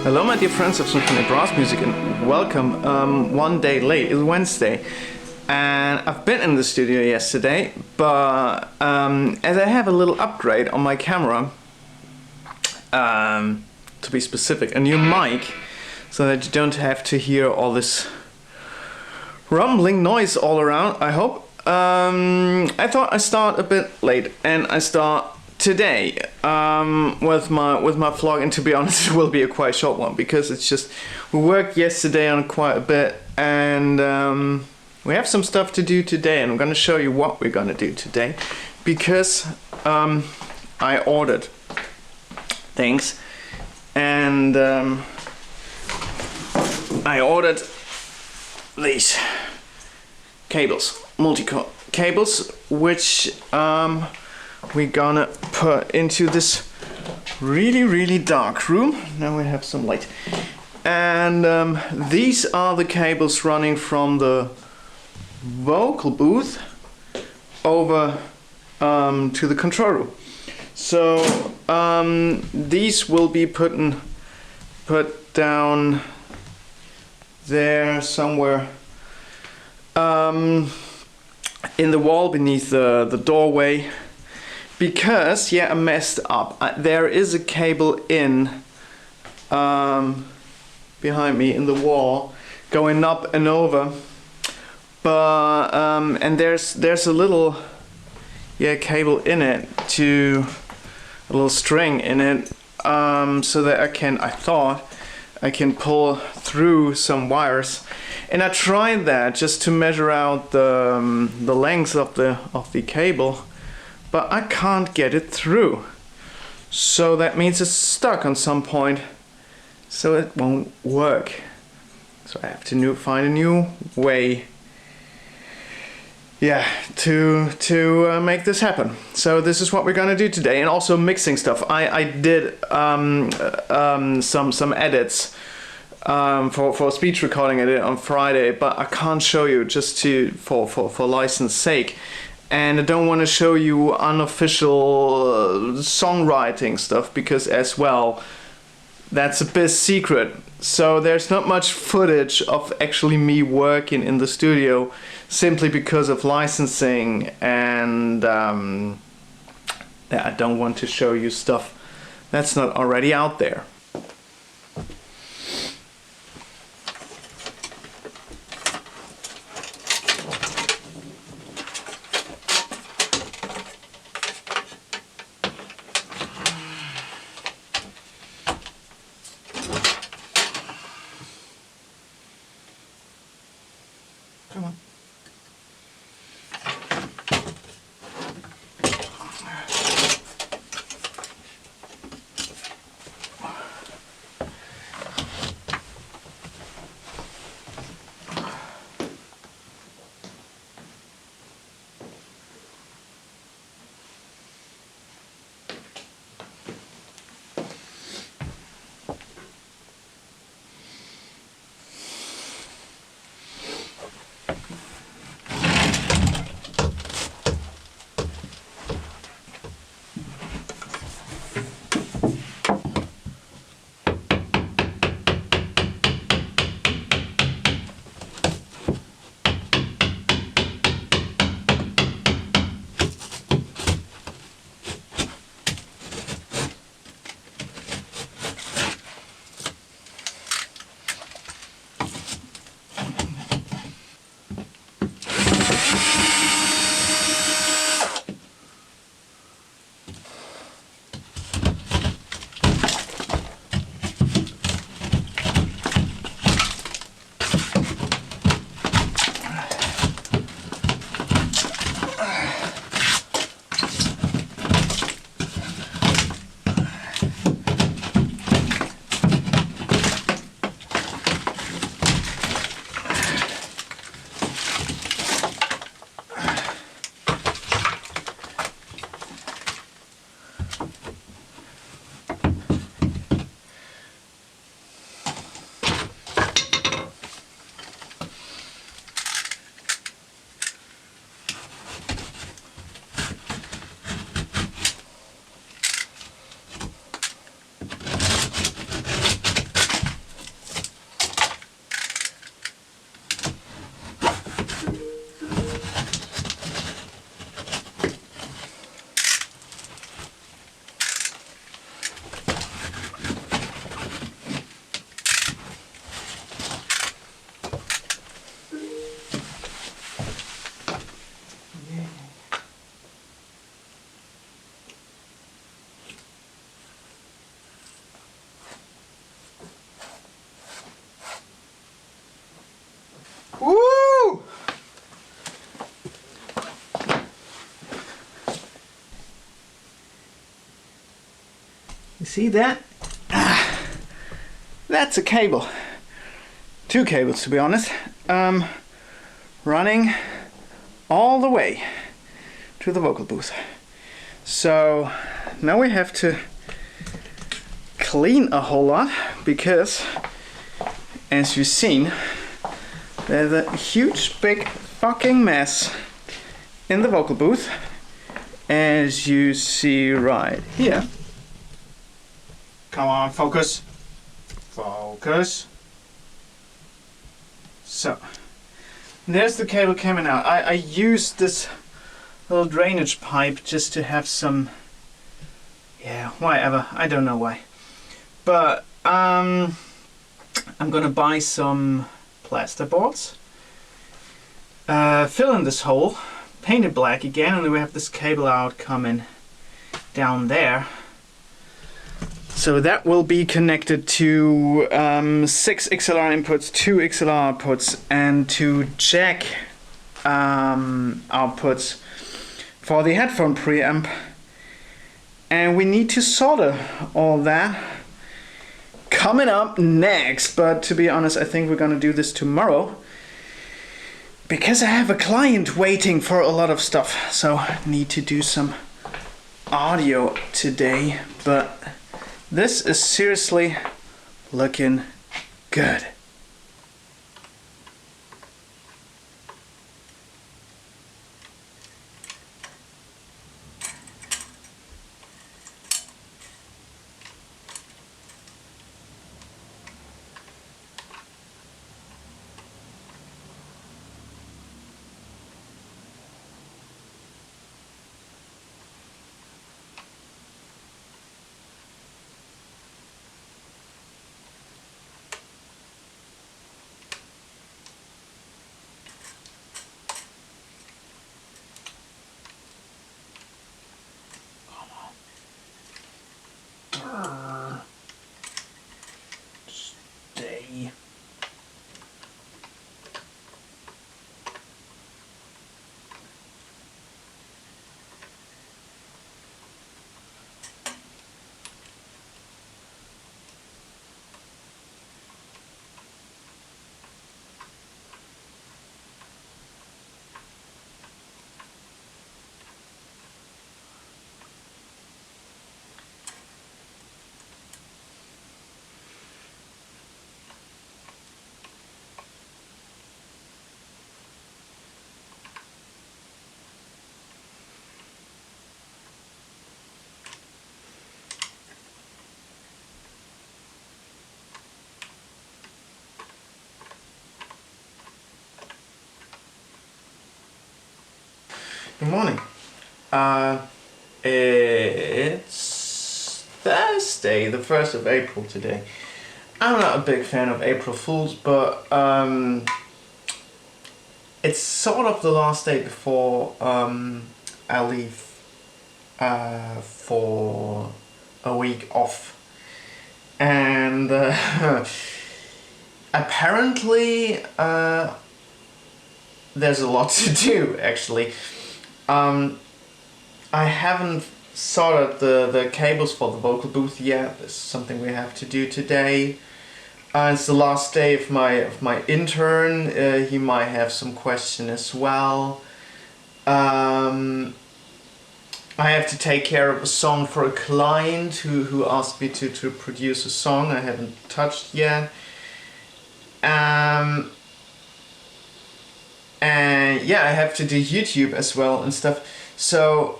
Hello my dear friends of Symphonic Brass Music and welcome. One day late, it's Wednesday and I've been in the studio yesterday, but as I have a little upgrade on my camera, to be specific, a new mic, so that you don't have to hear all this rumbling noise all around, I hope. I thought I'd start a bit late and I start today with my vlog, and to be honest it will be a quite short one because it's just we worked yesterday on quite a bit and we have some stuff to do today, and I'm gonna show you what we're gonna do today because I ordered things and I ordered these cables, multi-core cables, which we're gonna put into this really dark room. Now we have some light, and these are the cables running from the vocal booth over to the control room. So these will be put down there somewhere in the wall beneath the doorway. Because, yeah, I messed up. There is a cable in behind me in the wall going up and over, but and there's a little cable in it, a little string in it, so that I thought I can pull through some wires, and I tried that just to measure out the length of the cable. But I can't get it through, so that means it's stuck on some point, so it won't work. So I have to find a new way, to make this happen. So this is what we're gonna do today, and also mixing stuff. I did some edits for speech recording I did on Friday, but I can't show you just for license sake. And I don't want to show you unofficial songwriting stuff because, as well, that's a bit secret. So there's not much footage of actually me working in the studio, simply because of licensing, and I don't want to show you stuff that's not already out there. Come on. see that? That's a cable. 2 cables to be honest. Running all the way to the vocal booth. So now we have to clean a whole lot because, as you've seen, there's a huge big fucking mess in the vocal booth, as you see right here. Come on, focus. Focus. So, there's the cable coming out. I used this little drainage pipe just to have some, yeah, whatever, I don't know why. But I'm gonna buy some plaster boards, fill in this hole, paint it black again, and then we have this cable out coming down there. So that will be connected to 6 XLR inputs, 2 XLR outputs, and 2 jack outputs for the headphone preamp. And we need to solder all that coming up next. But to be honest, I think we're gonna do this tomorrow because I have a client waiting for a lot of stuff. So I need to do some audio today, but this is seriously looking good. Stay. Good morning. It's Thursday, the 1st of April today. I'm not a big fan of April Fools, but it's sort of the last day before I leave for a week off. And apparently there's a lot to do, actually. I haven't soldered the cables for the vocal booth yet. This is something we have to do today. It's the last day of my intern. He might have some question as well. I have to take care of a song for a client who asked me to produce a song I haven't touched yet. And yeah, I have to do YouTube as well and stuff. So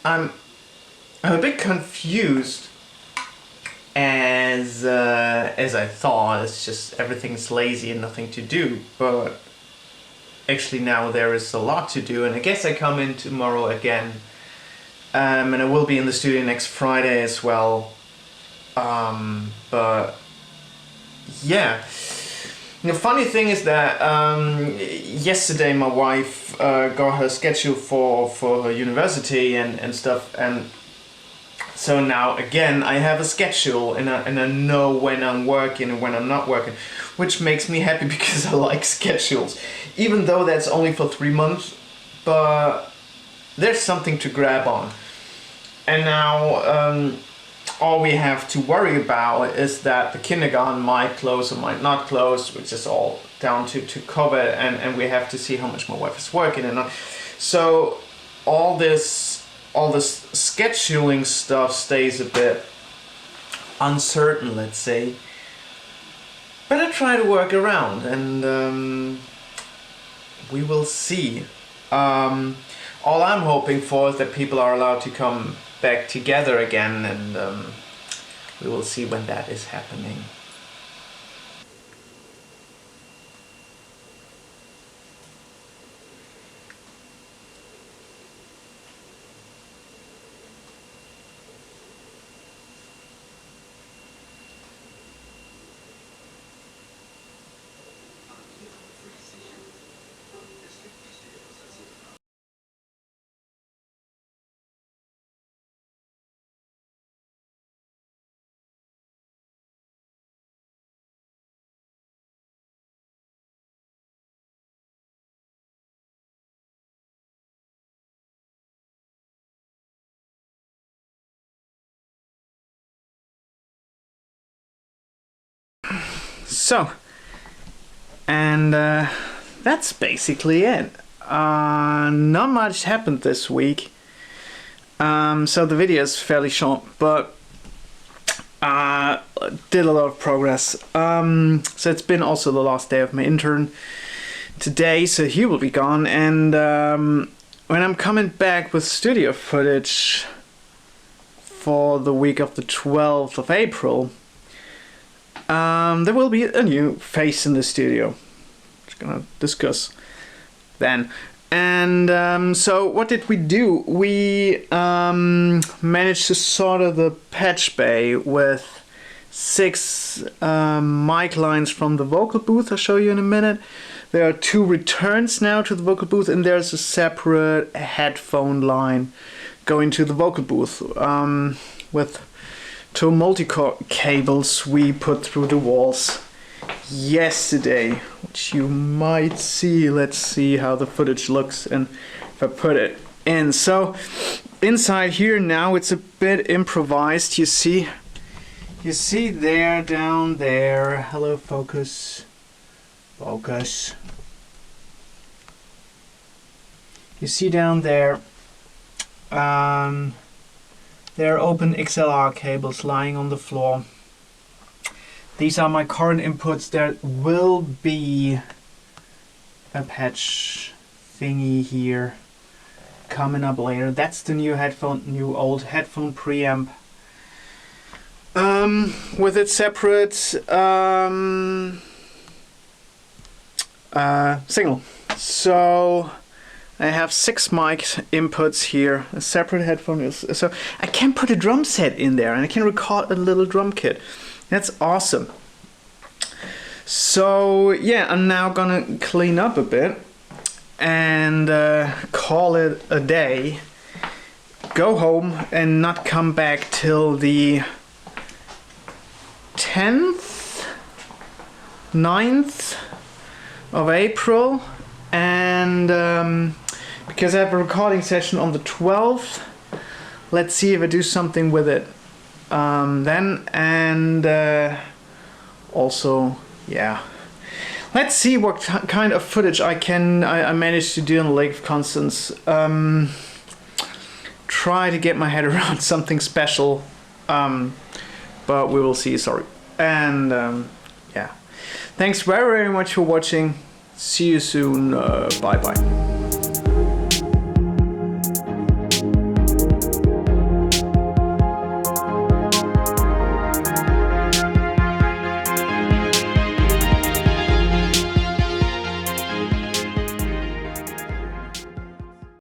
I'm a bit confused as I thought. It's just everything's lazy and nothing to do. But actually now there is a lot to do, and I guess I come in tomorrow again. And I will be in the studio next Friday as well. But yeah. The funny thing is that yesterday my wife got her schedule for her university and stuff, and so now again I have a schedule and I know when I'm working and when I'm not working, which makes me happy because I like schedules, even though that's only for 3 months, but there's something to grab on. And now all we have to worry about is that the kindergarten might close or might not close, which is all down to COVID, and we have to see how much my wife is working and not. So all this scheduling stuff stays a bit uncertain, let's say. But I try to work around, and we will see. All I'm hoping for is that people are allowed to come back together again, and we will see when that is happening. So, and that's basically it. Not much happened this week, so the video is fairly short, but did a lot of progress. So it's been also the last day of my intern today, so he will be gone, and when I'm coming back with studio footage for the week of the 12th of April, there will be a new face in the studio, which I'm gonna discuss then. And so what did we do? We managed to solder the patch bay with 6 mic lines from the vocal booth. I'll show you in a minute. There are 2 returns now to the vocal booth, and there's a separate headphone line going to the vocal booth with 2 multi-core cables we put through the walls yesterday, which you might see. Let's see how the footage looks and if I put it in. So inside here now it's a bit improvised. You see there, down there, hello, focus, focus. You see down there, there are open XLR cables lying on the floor. These are my current inputs. There will be a patch thingy here coming up later. That's the new old headphone preamp with its separate signal. So I have 6 mic inputs here, a separate headphone. So I can put a drum set in there and I can record a little drum kit. That's awesome. So yeah, I'm now gonna clean up a bit and call it a day. Go home and not come back till the 10th, 9th of April. And because I have a recording session on the 12th, let's see if I do something with it then. And also, yeah, let's see what kind of footage I managed to do in Lake of Constance. Try to get my head around something special, but we will see. Sorry. And yeah, thanks very much for watching. See you soon. Bye bye.